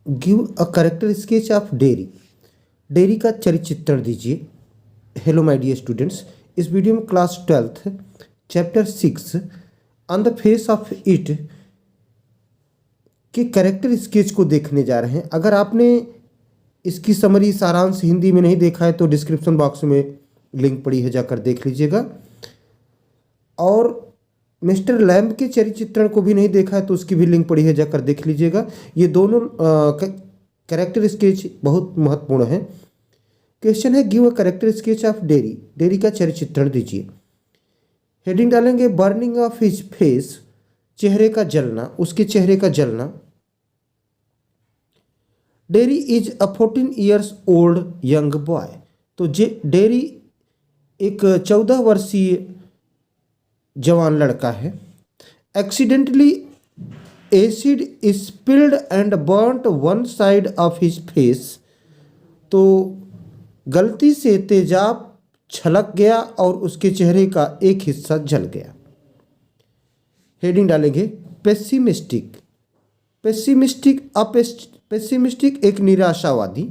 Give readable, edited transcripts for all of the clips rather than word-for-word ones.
Give a character sketch of dairy. Dairy का चरित्र चित्रण दीजिए। हेलो माय डियर स्टूडेंट्स, इस वीडियो में class 12th chapter 6 on the face of it के करेक्टर स्केच को देखने जा रहे हैं। अगर आपने इसकी समरी सारांश हिंदी में नहीं देखा है तो डिस्क्रिप्शन बॉक्स में लिंक पड़ी है, जाकर देख लीजिएगा। और मिस्टर लैम्ब के चरित्र चित्रण को भी नहीं देखा है तो उसकी भी लिंक पड़ी है, जाकर देख लीजिएगा। ये दोनों कैरेक्टर स्केच बहुत महत्वपूर्ण है। क्वेश्चन है give a character sketch of dairy. Dairy का चरित्र चित्रण दीजिए। हेडिंग डालेंगे बर्निंग ऑफ हिज फेस, चेहरे का जलना, उसके चेहरे का जलना। Dairy is a 14 years old young boy. तो डेरी एक 14 वर्षीय जवान लड़का है। Accidentally acid spilled and burnt one side of his face. तो गलती से तेजाब छलक गया और उसके चेहरे का एक हिस्सा जल गया। हेडिंग डालेंगे पेसिमिस्टिक। पेसिमिस्टिक एक निराशावादी।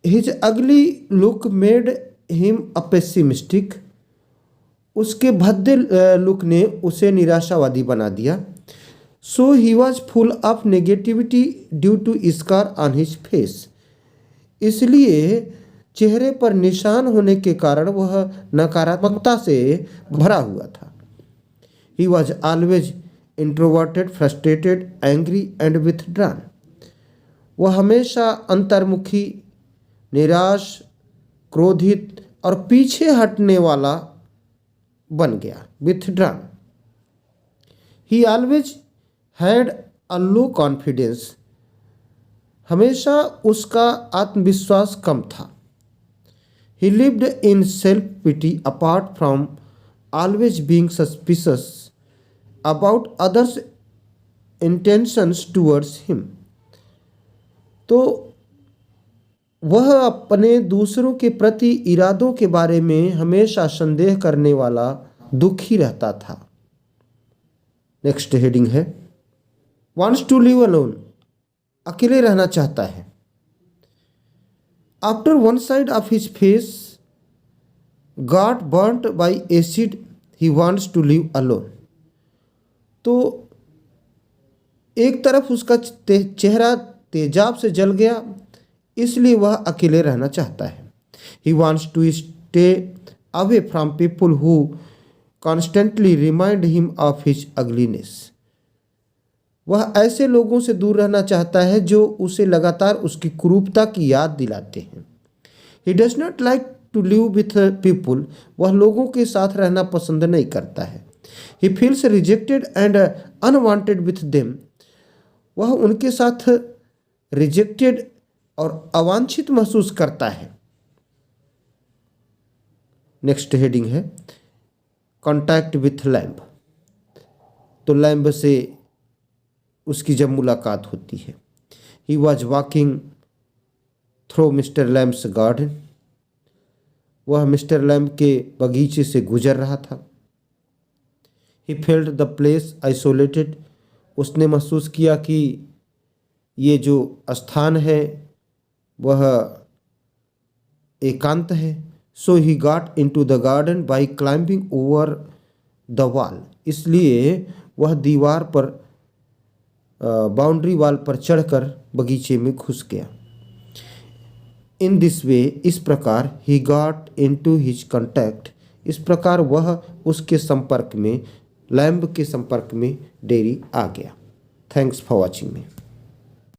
His ugly look made him a pessimistic. उसके भद्दे लुक ने उसे निराशावादी बना दिया। So he was full of negativity due to scar on his face. इसलिए चेहरे पर निशान होने के कारण वह नकारात्मकता से भरा हुआ था। He was always introverted, frustrated, angry and withdrawn. वह हमेशा अंतर्मुखी, निराश, क्रोधित और पीछे हटने वाला बन गया, withdrawn. He always had a low confidence. हमेशा उसका आत्मविश्वास कम था। He lived in self pity apart from always being suspicious about others intentions towards him. तो वह अपने दूसरों के प्रति इरादों के बारे में हमेशा संदेह करने वाला, दुखी रहता था। नेक्स्ट हेडिंग है वांट्स टू लिव अलोन। अकेले रहना चाहता है। After one side of his face got burnt by acid he wants to live alone. तो एक तरफ उसका चेहरा तेजाब से जल गया, इसलिए वह अकेले रहना चाहता है। He wants to stay away from people who constantly remind him of his ugliness. वह ऐसे लोगों से दूर रहना चाहता है जो उसे लगातार उसकी कुरूपता की याद दिलाते हैं। He does not like to live with people. वह लोगों के साथ रहना पसंद नहीं करता है। He feels rejected and unwanted with them. वह उनके साथ रिजेक्टेड और अवांछित महसूस करता है। नेक्स्ट हेडिंग है कॉन्टैक्ट विथ लैम्ब। तो लैम्ब से उसकी जब मुलाकात होती है। He was walking through mister Lamb's garden. वह मिस्टर लैम्ब के बगीचे से गुजर रहा था। He felt the place isolated. उसने महसूस किया कि ये जो स्थान है वह एकांत है। So he got into the garden by climbing over the wall. इसलिए वह दीवार पर, बाउंड्री वॉल पर चढ़कर बगीचे में घुस गया। इन दिस वे, इस प्रकार, ही गॉट इनटू हिज कॉन्टैक्ट। इस प्रकार वह उसके संपर्क में, लैम्ब के संपर्क में डेरी आ गया। Thanks for watching me.